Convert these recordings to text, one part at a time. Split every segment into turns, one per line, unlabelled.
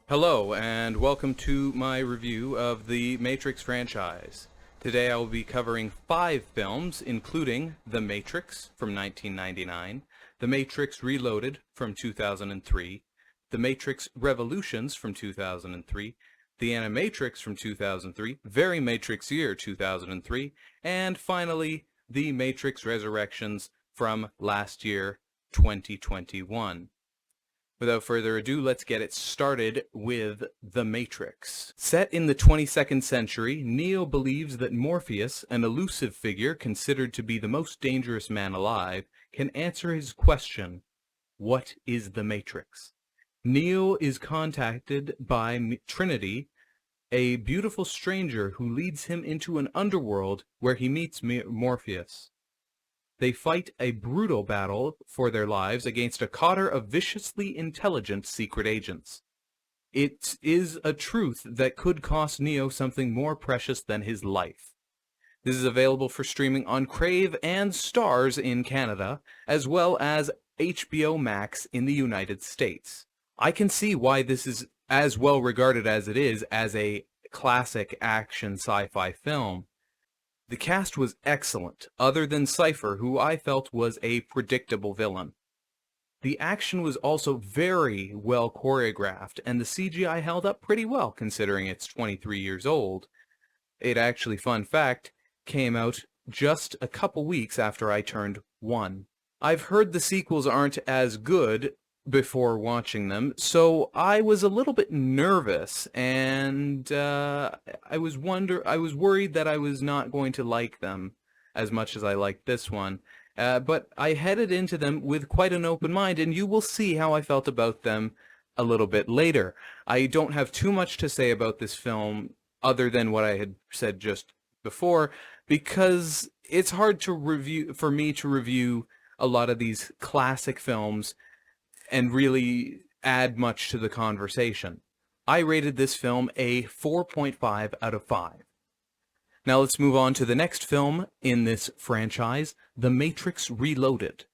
Hello, and welcome to my review of the Matrix franchise. Today I will be covering 5 films, including The Matrix from 1999, The Matrix Reloaded from 2003, The Matrix Revolutions from 2003, The Animatrix from 2003, Very Matrix Year 2003, and finally, The Matrix Resurrections from last year, 2021. Without further ado, let's get it started with The Matrix. Set in the 22nd century, Neo believes that Morpheus, an elusive figure considered to be the most dangerous man alive, can answer his question, what is the Matrix? Neo is contacted by Trinity, a beautiful stranger who leads him into an underworld where he meets Morpheus. They fight a brutal battle for their lives against a cotter of viciously intelligent secret agents. It is a truth that could cost Neo something more precious than his life. This is available for streaming on Crave and Starz in Canada, as well as HBO Max in the United States. I can see why this is as well regarded as it is as a classic action sci-fi film. The cast was excellent, other than Cypher, who I felt was a predictable villain. The action was also very well choreographed, and the CGI held up pretty well considering it's 23 years old. It actually, fun fact, came out just a couple weeks after I turned 1. I've heard the sequels aren't as good before watching them, so I was a little bit nervous, and I was worried that I was not going to like them as much as I liked this one. But I headed into them with quite an open mind, and you will see how I felt about them a little bit later. I don't have too much to say about this film other than what I had said just before, because it's hard for me to review a lot of these classic films and really add much to the conversation. I rated this film a 4.5 out of 5. Now let's move on to the next film in this franchise, The Matrix Reloaded.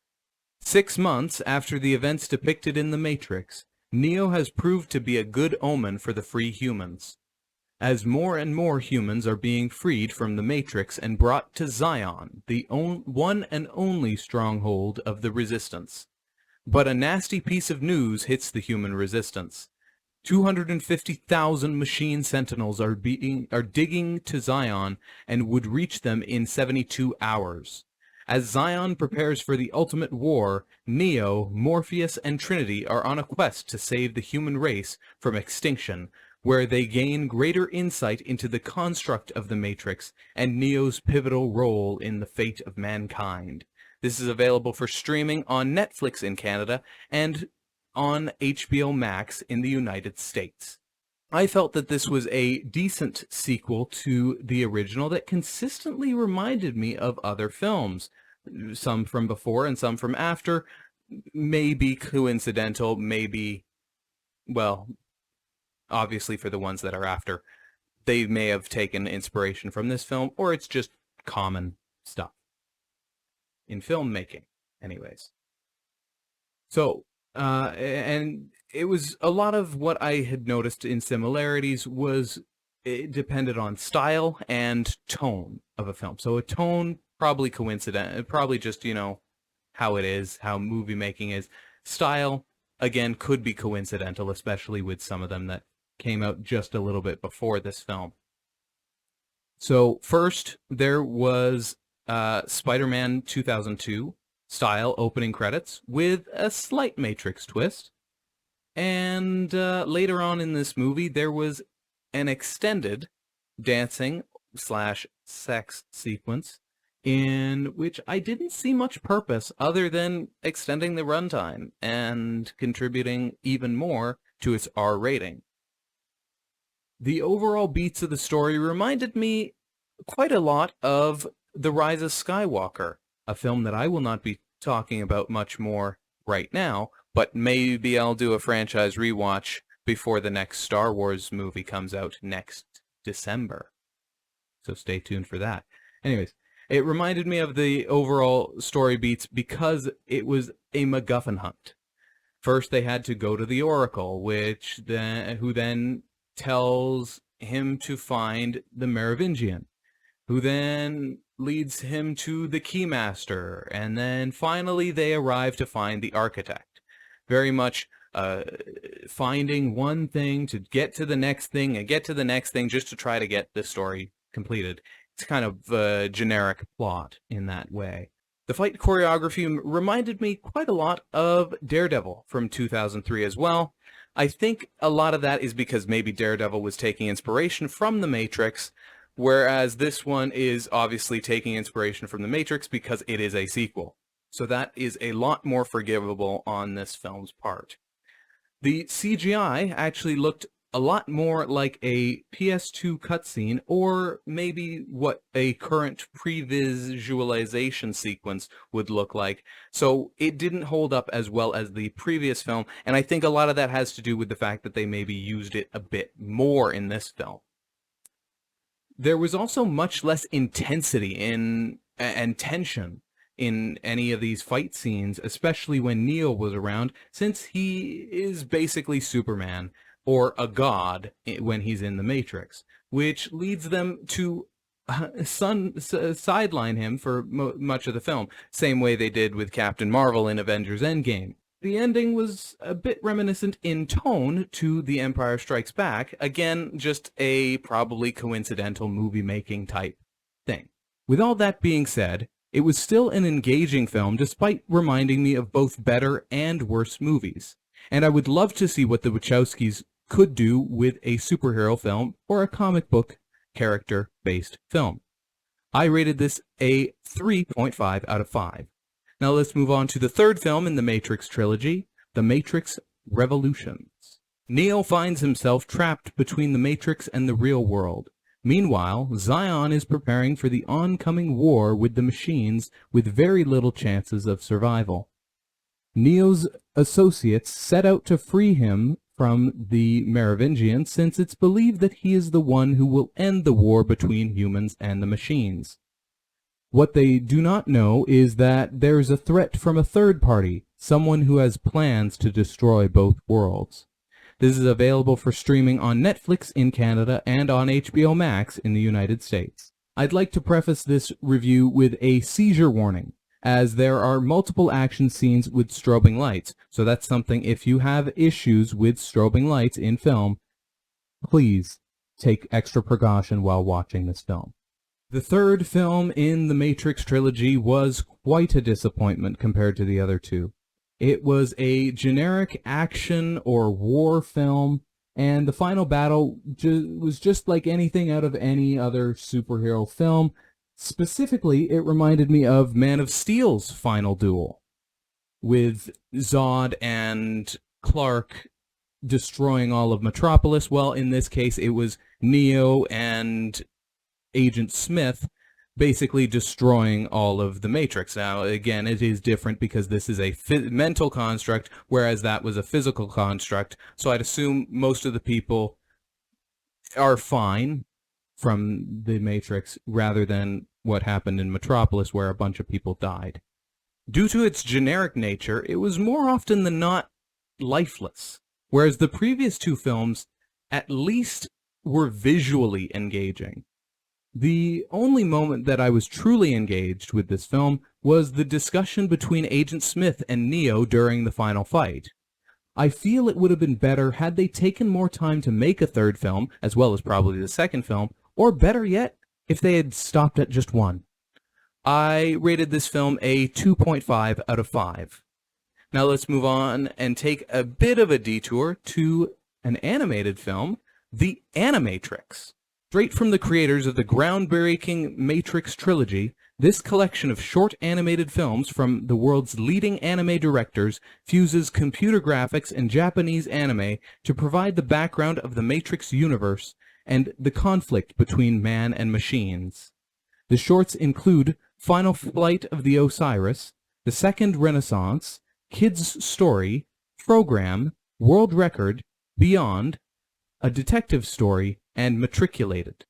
6 months after the events depicted in The Matrix, Neo has proved to be a good omen for the free humans. As more and more humans are being freed from the Matrix and brought to Zion, the one and only stronghold of the Resistance. But a nasty piece of news hits the human resistance. 250,000 machine sentinels are digging to Zion and would reach them in 72 hours. As Zion prepares for the ultimate war, Neo, Morpheus, and Trinity are on a quest to save the human race from extinction, where they gain greater insight into the construct of the Matrix and Neo's pivotal role in the fate of mankind. This is available for streaming on Netflix in Canada and on HBO Max in the United States. I felt that this was a decent sequel to the original that consistently reminded me of other films, some from before and some from after. Maybe coincidental, maybe, well, obviously for the ones that are after, they may have taken inspiration from this film, or it's just common stuff in filmmaking, anyways. So, and it was a lot of what I had noticed in similarities was it depended on style and tone of a film. So a tone, probably coincident, probably just, how it is, how movie making is. Style, again, could be coincidental, especially with some of them that came out just a little bit before this film. So first, there was Spider-Man 2002 style opening credits with a slight Matrix twist. And later on in this movie, there was an extended dancing/sex sequence in which I didn't see much purpose other than extending the runtime and contributing even more to its R rating. The overall beats of the story reminded me quite a lot of The Rise of Skywalker, a film that I will not be talking about much more right now, but maybe I'll do a franchise rewatch before the next Star Wars movie comes out next December. So stay tuned for that. Anyways, it reminded me of the overall story beats because it was a MacGuffin hunt. First, they had to go to the Oracle, who then tells him to find the Merovingian, who then leads him to the Keymaster, and then finally they arrive to find the Architect. Very much finding one thing to get to the next thing and get to the next thing just to try to get the story completed. It's kind of a generic plot in that way. The fight choreography reminded me quite a lot of Daredevil from 2003 as well. I think a lot of that is because maybe Daredevil was taking inspiration from The Matrix, whereas this one is obviously taking inspiration from The Matrix because it is a sequel. So that is a lot more forgivable on this film's part. The CGI actually looked a lot more like a PS2 cutscene, or maybe what a current pre-visualization sequence would look like. So it didn't hold up as well as the previous film, and I think a lot of that has to do with the fact that they maybe used it a bit more in this film. There was also much less intensity and tension in any of these fight scenes, especially when Neo was around, since he is basically Superman, or a god when he's in the Matrix, which leads them to sideline him for much of the film, same way they did with Captain Marvel in Avengers Endgame. The ending was a bit reminiscent in tone to The Empire Strikes Back, again, just a probably coincidental movie-making type thing. With all that being said, it was still an engaging film despite reminding me of both better and worse movies, and I would love to see what the Wachowskis could do with a superhero film or a comic book character-based film. I rated this a 3.5 out of 5. Now let's move on to the third film in the Matrix trilogy, The Matrix Revolutions. Neo finds himself trapped between the Matrix and the real world. Meanwhile, Zion is preparing for the oncoming war with the machines with very little chances of survival. Neo's associates set out to free him from the Merovingian, since it's believed that he is the one who will end the war between humans and the machines. What they do not know is that there is a threat from a third party, someone who has plans to destroy both worlds. This is available for streaming on Netflix in Canada and on HBO Max in the United States. I'd like to preface this review with a seizure warning, as there are multiple action scenes with strobing lights, so that's something if you have issues with strobing lights in film, please take extra precaution while watching this film. The third film in the Matrix trilogy was quite a disappointment compared to the other two. It was a generic action or war film, and the final battle was just like anything out of any other superhero film. Specifically, it reminded me of Man of Steel's final duel, with Zod and Clark destroying all of Metropolis. Well, in this case, it was Neo and Agent Smith basically destroying all of the Matrix. Now, again, it is different because this is a mental construct, whereas that was a physical construct. So I'd assume most of the people are fine from the Matrix rather than what happened in Metropolis where a bunch of people died. Due to its generic nature, it was more often than not lifeless, whereas the previous two films at least were visually engaging. The only moment that I was truly engaged with this film was the discussion between Agent Smith and Neo during the final fight. I feel it would have been better had they taken more time to make a third film, as well as probably the second film, or better yet, if they had stopped at just one. I rated this film a 2.5 out of 5. Now let's move on and take a bit of a detour to an animated film, The Animatrix. Straight from the creators of the groundbreaking Matrix trilogy, this collection of short animated films from the world's leading anime directors fuses computer graphics and Japanese anime to provide the background of the Matrix universe and the conflict between man and machines. The shorts include Final Flight of the Osiris, The Second Renaissance, Kid's Story, Program, World Record, Beyond, A Detective Story, and Matriculated.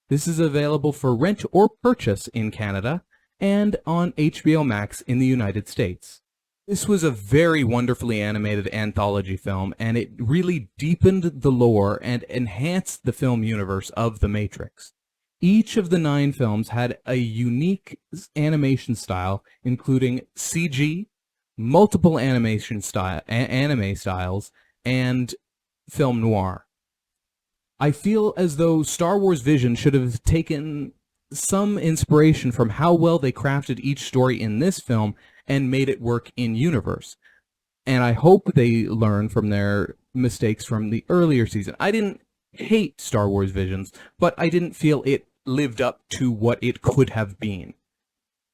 This is available for rent or purchase in Canada and on HBO Max in the United States. This was a very wonderfully animated anthology film, and it really deepened the lore and enhanced the film universe of The Matrix. Each of the 9 films had a unique animation style, including CG, multiple anime styles, and film noir. I feel as though Star Wars Vision should have taken some inspiration from how well they crafted each story in this film and made it work in universe. And I hope they learn from their mistakes from the earlier season. I didn't hate Star Wars Visions, but I didn't feel it lived up to what it could have been.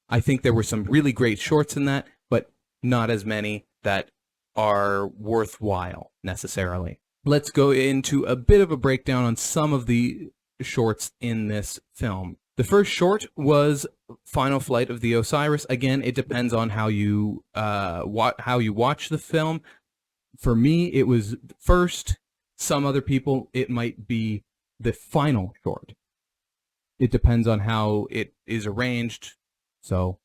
I think there were some really great shorts in that, but not as many that are worthwhile necessarily. Let's go into a bit of a breakdown on some of the shorts in this film. The first short was Final Flight of the Osiris. Again, it depends on how you watch the film. For me, it was first. Some other people, it might be the final short. It depends on how it is arranged. So,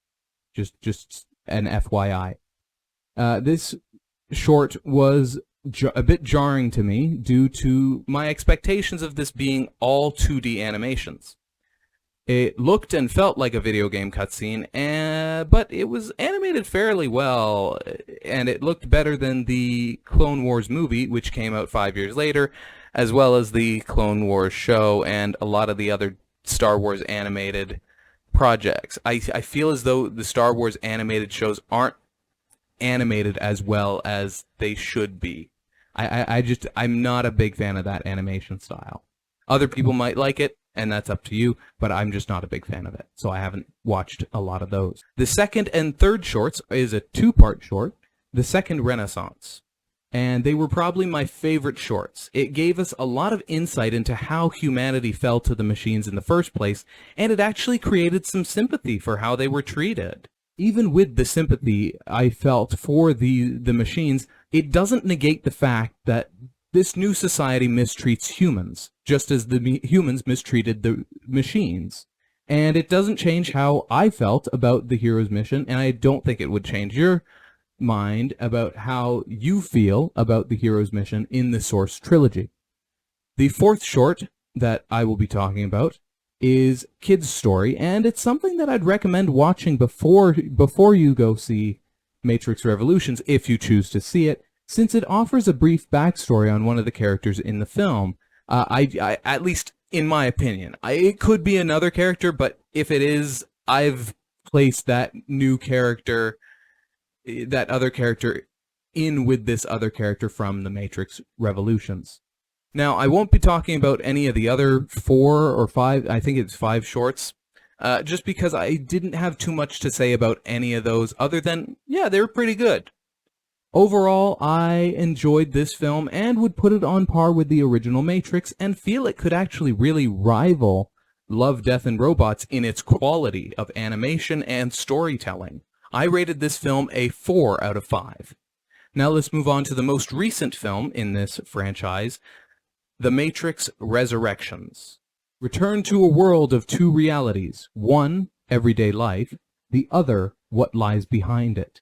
just an FYI. This short was a bit jarring to me due to my expectations of this being all 2D animations. It looked and felt like a video game cutscene, but it was animated fairly well, and it looked better than the Clone Wars movie, which came out 5 years later, as well as the Clone Wars show and a lot of the other Star Wars animated projects. I feel as though the Star Wars animated shows aren't animated as well as they should be. I'm not a big fan of that animation style. Other people might like it, and that's up to you, but I'm just not a big fan of it, so I haven't watched a lot of those. The second and third shorts is a 2-part short, The Second Renaissance, and they were probably my favorite shorts. It gave us a lot of insight into how humanity fell to the machines in the first place, and it actually created some sympathy for how they were treated. Even with the sympathy I felt for the machines, it doesn't negate the fact that this new society mistreats humans, just as the humans mistreated the machines. And it doesn't change how I felt about the hero's mission, and I don't think it would change your mind about how you feel about the hero's mission in the Source trilogy. The fourth short that I will be talking about is Kid's Story, and it's something that I'd recommend watching before you go see Matrix Revolutions, if you choose to see it, since it offers a brief backstory on one of the characters in the film. I at least in my opinion, it could be another character, but if it is, I've placed that new character, that other character, in with this other character from the Matrix Revolutions. Now, I won't be talking about any of the other 4 or 5, I think it's 5 shorts, just because I didn't have too much to say about any of those, other than, yeah, they were pretty good. Overall, I enjoyed this film and would put it on par with the original Matrix and feel it could actually really rival Love, Death, and Robots in its quality of animation and storytelling. I rated this film a 4 out of 5. Now let's move on to the most recent film in this franchise, The Matrix Resurrections. Return to a world of 2 realities, one, everyday life, the other, what lies behind it.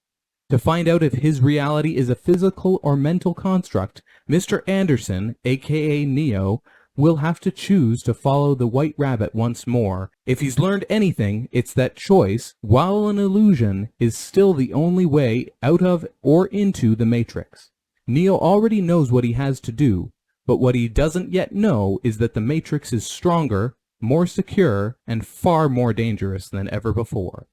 To find out if his reality is a physical or mental construct, Mr. Anderson, aka Neo, will have to choose to follow the White Rabbit once more. If he's learned anything, it's that choice, while an illusion, is still the only way out of or into the Matrix. Neo already knows what he has to do, but what he doesn't yet know is that the Matrix is stronger, more secure, and far more dangerous than ever before.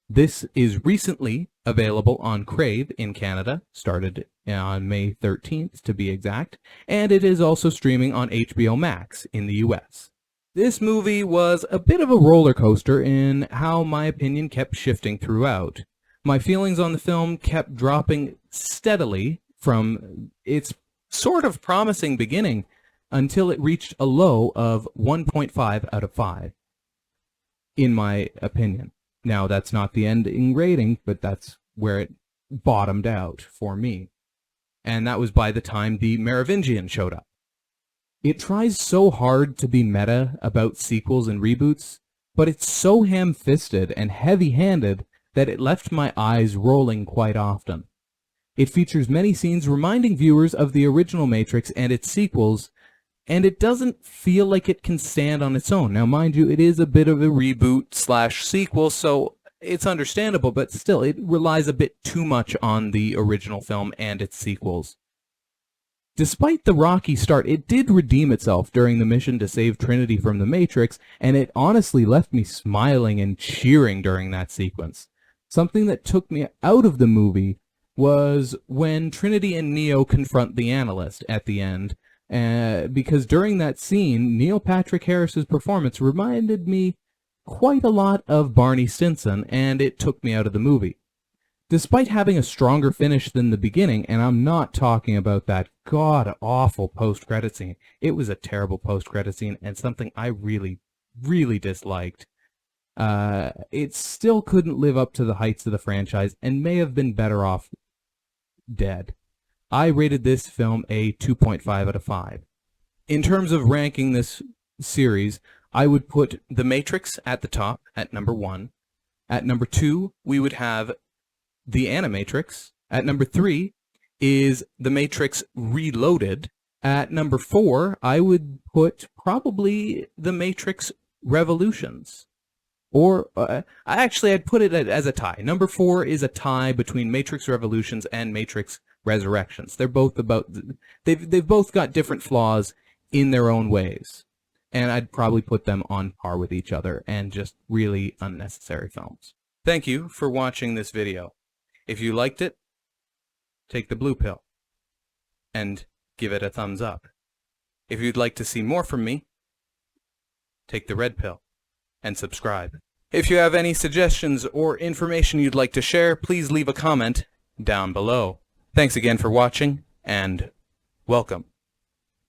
This is recently available on Crave in Canada, started on May 13th to be exact, and it is also streaming on HBO Max in the US. This movie was a bit of a roller coaster in how my opinion kept shifting throughout. My feelings on the film kept dropping steadily from its sort of promising beginning until it reached a low of 1.5 out of 5, in my opinion. Now, that's not the ending rating, but that's where it bottomed out for me. And that was by the time the Merovingian showed up. It tries so hard to be meta about sequels and reboots, but it's so ham-fisted and heavy-handed that it left my eyes rolling quite often. It features many scenes reminding viewers of the original Matrix and its sequels, and it doesn't feel like it can stand on its own. Now, mind you, it is a bit of a reboot/sequel, so it's understandable, but still, it relies a bit too much on the original film and its sequels. Despite the rocky start, it did redeem itself during the mission to save Trinity from the Matrix, and it honestly left me smiling and cheering during that sequence. Something that took me out of the movie was when Trinity and Neo confront the analyst at the end, because during that scene, Neil Patrick Harris's performance reminded me quite a lot of Barney Stinson, and it took me out of the movie. Despite having a stronger finish than the beginning, and I'm not talking about that god-awful post-credit scene. It was a terrible post-credit scene, and something I really, really disliked. It still couldn't live up to the heights of the franchise, and may have been better off dead. I rated this film a 2.5 out of 5. In terms of ranking this series, I would put The Matrix at the top, at number 1. At number 2, we would have The Animatrix. At number 3 is The Matrix Reloaded. At number 4, I would put probably The Matrix Revolutions. Or, I'd put it as a tie. Number 4 is a tie between Matrix Revolutions and Matrix Resurrections. They're both they've both got different flaws in their own ways. And I'd probably put them on par with each other and just really unnecessary films. Thank you for watching this video. If you liked it, take the blue pill and give it a thumbs up. If you'd like to see more from me, take the red pill and subscribe. If you have any suggestions or information you'd like to share, please leave a comment down below. Thanks again for watching, and welcome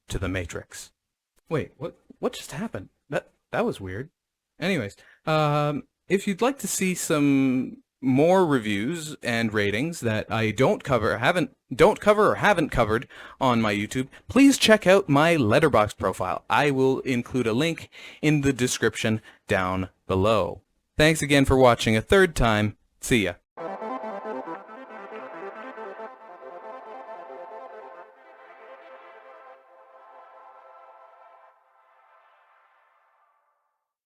to the Matrix. Wait, what just happened? That was weird. Anyways, if you'd like to see some more reviews and ratings that I don't cover or haven't covered on my YouTube, please check out my Letterboxd profile. I will include a link in the description down below. Thanks again for watching a third time. See ya.